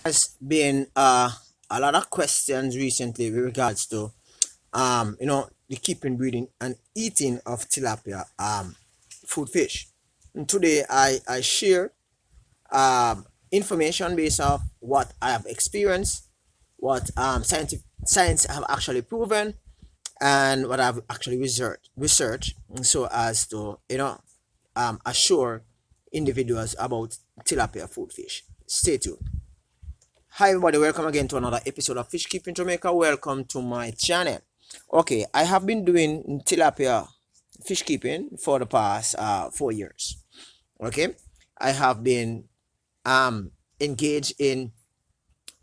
Has been a lot of questions recently with regards to the keeping, breeding, and eating of tilapia food fish. And today I share information based off what I have experienced, what science have actually proven, and what I've actually researched so as to assure individuals about tilapia food fish. Stay tuned. Hi everybody, welcome again to another episode of Fish Keeping Jamaica. Welcome to my channel. Okay, I have been doing tilapia fish keeping for the past 4 years. Okay, I have been engaged in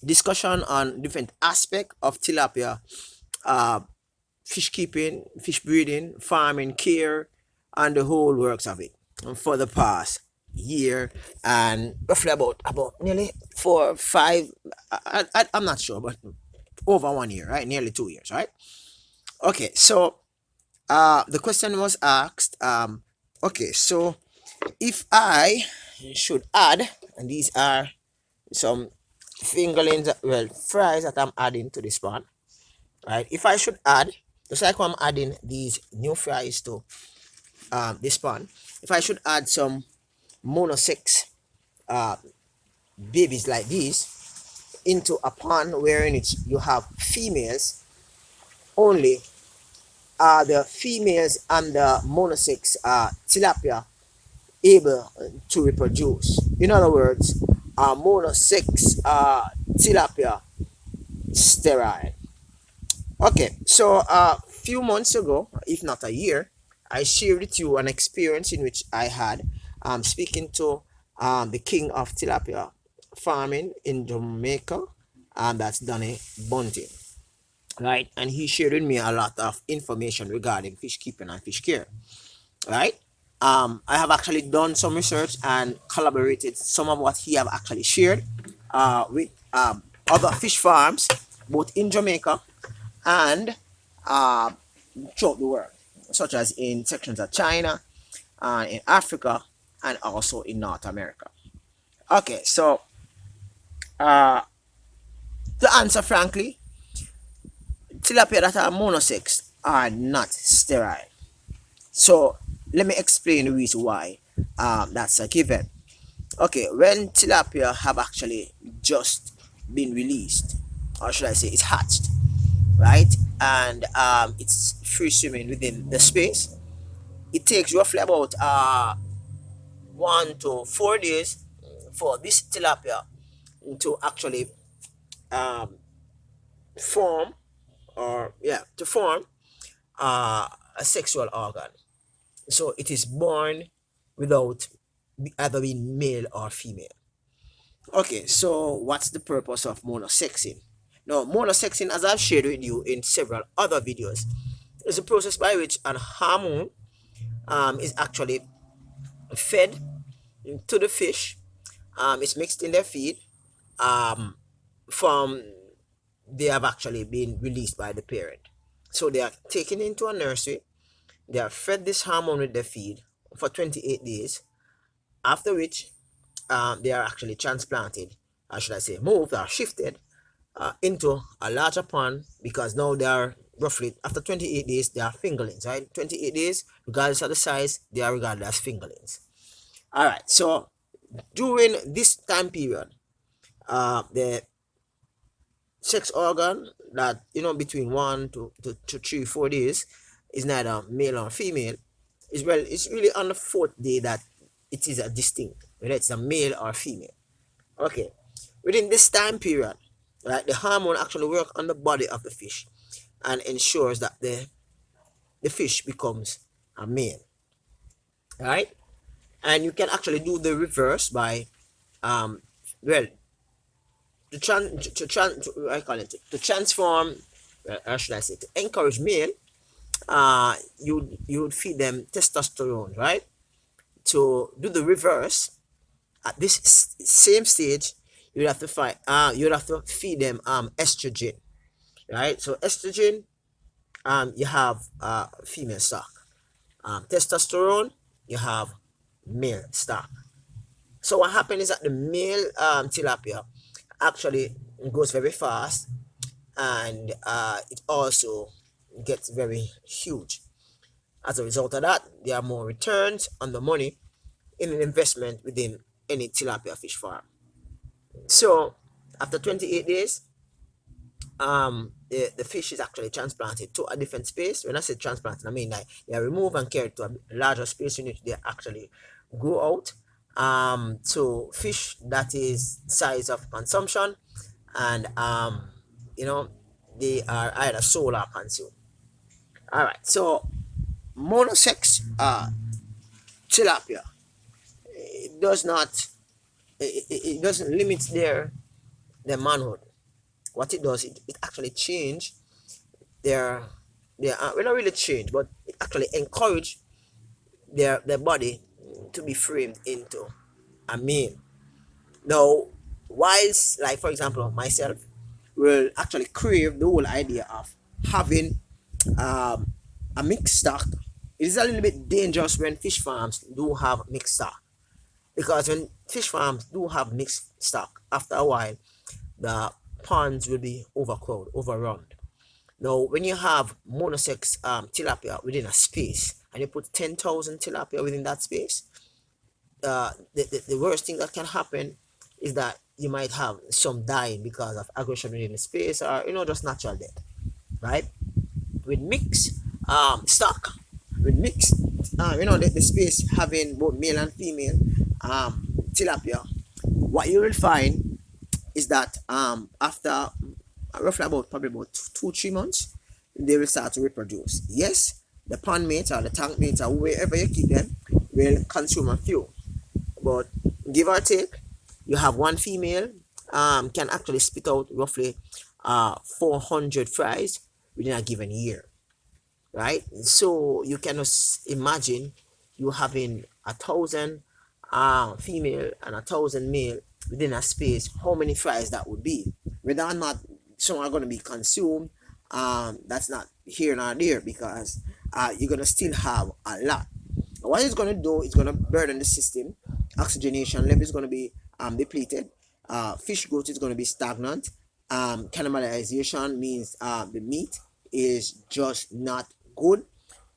discussion on different aspects of tilapia uh, fish keeping, fish breeding, farming, care, and the whole works of it for the past year and roughly about nearly 4 5 I'm not sure, but over 1 year, right? Nearly 2 years, right? Okay, so the question was asked, okay, so if I should add, and these are some fingerlings, well, fries that I'm adding to this one, right? If I should add, just like I'm adding these new fries to this pan, if I should add some mono 6 uh, babies like these into a pan wherein you have females only, the females and the mono 6 tilapia able to reproduce. In other words, mono 6 tilapia sterile. Okay, so a few months ago, if not a year, I shared with you an experience in which I had speaking to the king of tilapia farming in Jamaica, and that's Danny Bunting, right? And he shared with me a lot of information regarding fish keeping and fish care, right? I have actually done some research and collaborated some of what he have actually shared with other fish farms, both in Jamaica and uh, throughout the world, such as in sections of China, in Africa, and also in North America. Okay, so uh, the answer, frankly, tilapia that are monosex are not sterile. So let me explain the reason why that's a given. Okay, when tilapia have actually just been released, or should I say, it's hatched, right? And it's free swimming within the space. It takes roughly about 1 to 4 days for this tilapia to actually um, form, or yeah, to form a sexual organ. So it is born without either being male or female. Okay, so what's the purpose of monosexing? Now, monosexing, as I've shared with you in several other videos, is a process by which an hormone is actually fed to the fish. It's mixed in their feed. Um, from they have actually been released by the parent. So they are taken into a nursery. They are fed this hormone with their feed for 28 days, after which they are actually transplanted, or should I say moved or shifted into a larger pond, because now they are roughly, after 28 days, they are fingerlings, right? 28 days, regardless of the size, they are regarded as fingerlings. All right, so during this time period, the sex organ that, between 1 to 3 4 days is neither male or female, is, well, it's really on the fourth day that it is a distinct, whether it's a male or female. Okay, within this time period, right, the hormone actually work on the body of the fish and ensures that the fish becomes a male, right? And you can actually do the reverse by well, I call it, to transform, or should I say, to encourage male, you would feed them testosterone, right? To do the reverse, at this same stage, you'd have to feed them estrogen, right? So estrogen, you have female stock. Testosterone, you have male stock. So what happens is that the male tilapia actually goes very fast, and it also gets very huge. As a result of that, there are more returns on the money in an investment within any tilapia fish farm. So after 28 days, the fish is actually transplanted to a different space. When I say transplanted, I mean like they are removed and carried to a larger space in which they actually grow out to fish that is size of consumption, and you know they are either sold or consumed. All right, so monosex tilapia, it does not, it doesn't limit their manhood. What it does, it actually change their well, not really change, but it actually encourage their body to be framed into a male. Now, whilst like for example myself will actually crave the whole idea of having um, a mixed stock, it is a little bit dangerous when fish farms do have mixed stock, because when fish farms do have mixed stock, after a while the ponds will be overcrowded, overrun. Now, when you have monosex tilapia within a space and you put 10,000 tilapia within that space, the worst thing that can happen is that you might have some dying because of aggression within the space, or just natural death, right? With mixed stock, with mixed, the space having both male and female tilapia, what you will find is that after roughly about probably about 2 3 months, they will start to reproduce. Yes, the pond mate or the tank mate or wherever you keep them will consume a few, but give or take, you have one female can actually spit out roughly 400 fries within a given year, right? So you can imagine you having 1,000 female and 1,000 male within a space, how many fries that would be. Whether or not some are going to be consumed, that's not here nor there, because you're going to still have a lot. What it's going to do, it's going to burden the system. Oxygenation level is going to be depleted. Fish growth is going to be stagnant. Cannibalization means the meat is just not good,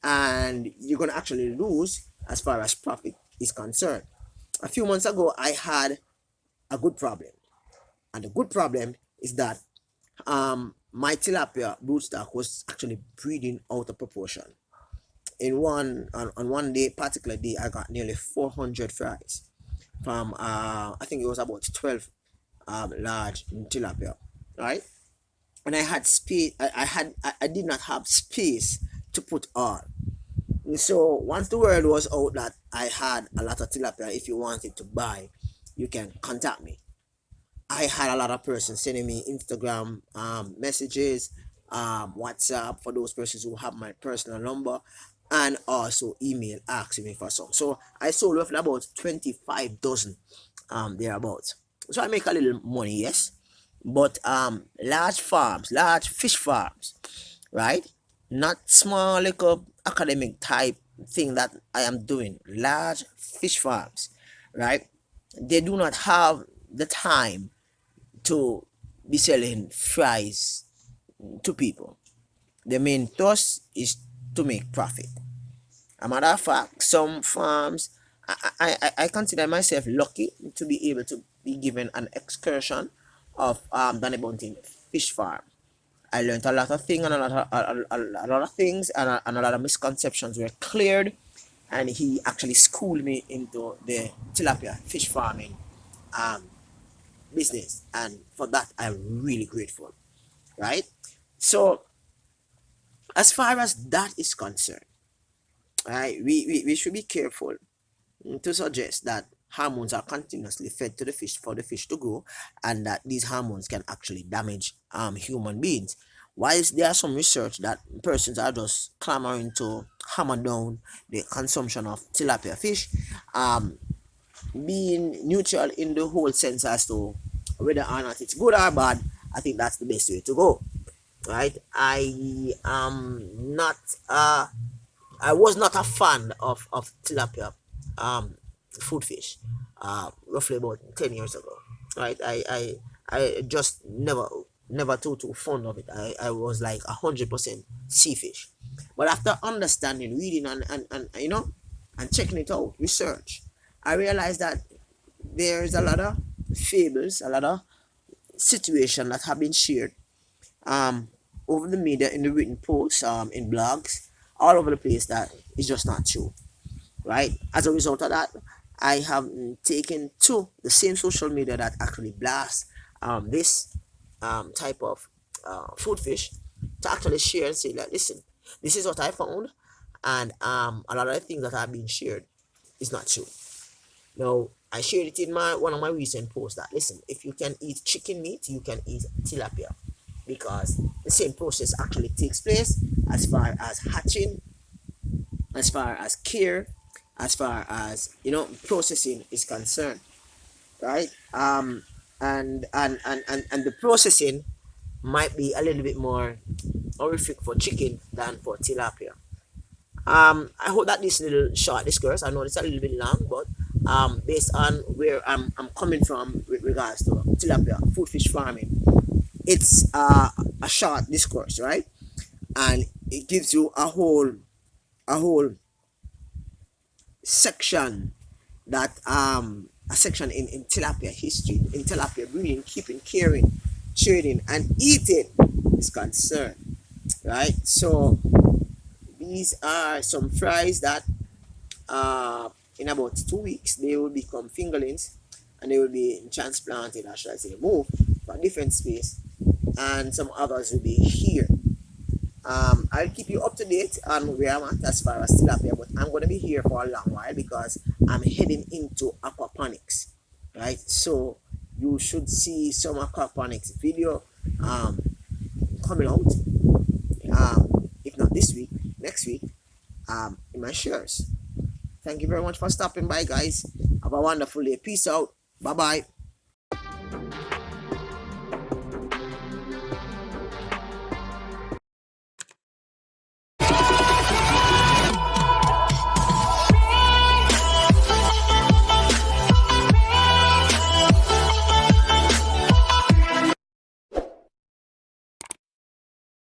and you're going to actually lose as far as profit is concerned. A few months ago, I had a good problem, and the good problem is that my tilapia broodstock was actually breeding out of proportion. On one day, particular day, I got nearly 400 fries from I think it was about 12 large tilapia, right? And I had space. I did not have space to put all. So once the word was out that I had a lot of tilapia, if you wanted to buy, you can contact me. I had a lot of persons sending me Instagram messages, WhatsApp for those persons who have my personal number, and also email asking me for some. So I sold roughly about 25 dozen thereabouts. So I make a little money, yes. But large farms, large fish farms, right? Not small little academic type thing that I am doing. Large fish farms, right? They do not have the time to be selling fries to people. The main thrust is to make profit. A matter of fact, some farms, I consider myself lucky to be able to be given an excursion of Danny Bunting Fish Farm. I learned a lot of things, and a lot of things, and a lot of misconceptions were cleared, and he actually schooled me into the tilapia fish farming um, business, and for that I'm really grateful, right? So as far as that is concerned, right, we should be careful to suggest that hormones are continuously fed to the fish for the fish to grow, and that these hormones can actually damage human beings. Whilst there are some research that persons are just clamoring to hammer down the consumption of tilapia fish, um, being neutral in the whole sense as to whether or not it's good or bad, I think that's the best way to go. Right? I am not I was not a fan of tilapia food fish roughly about 10 years ago. Right? I just never too fond of it. I was like 100% sea fish. But after understanding, reading, and and checking it out, research, I realized that there is a lot of fables, a lot of situation that have been shared um over the media, in the written posts, in blogs, all over the place, that is just not true, right? As a result of that, I have taken to the same social media that actually blasts this type of food fish, to actually share and say, like, listen, this is what I found, and a lot of the things that have been shared is not true. Now, I shared it in my one of my recent posts that, listen, if you can eat chicken meat, you can eat tilapia, because the same process actually takes place as far as hatching, as far as care, as far as processing is concerned, right? And the processing might be a little bit more horrific for chicken than for tilapia. I hope that this little short discourse, I know it's a little bit long, but based on where I'm coming from with regards to tilapia food fish farming, it's a short discourse, right? And it gives you a whole section, that a section in tilapia history, in tilapia breeding, keeping, caring, trading, and eating is concerned, right? So these are some fries that in about 2 weeks they will become fingerlings, and they will be transplanted, or should I say moved to a different space, and some others will be here. I'll keep you up to date on where I'm at as far as tilapia, but I'm going to be here for a long while because I'm heading into aquaponics, right? So you should see some aquaponics video um, coming out, if not this week, next week, in my shares. Thank you very much for stopping by, guys. Have a wonderful day. Peace out. Bye bye.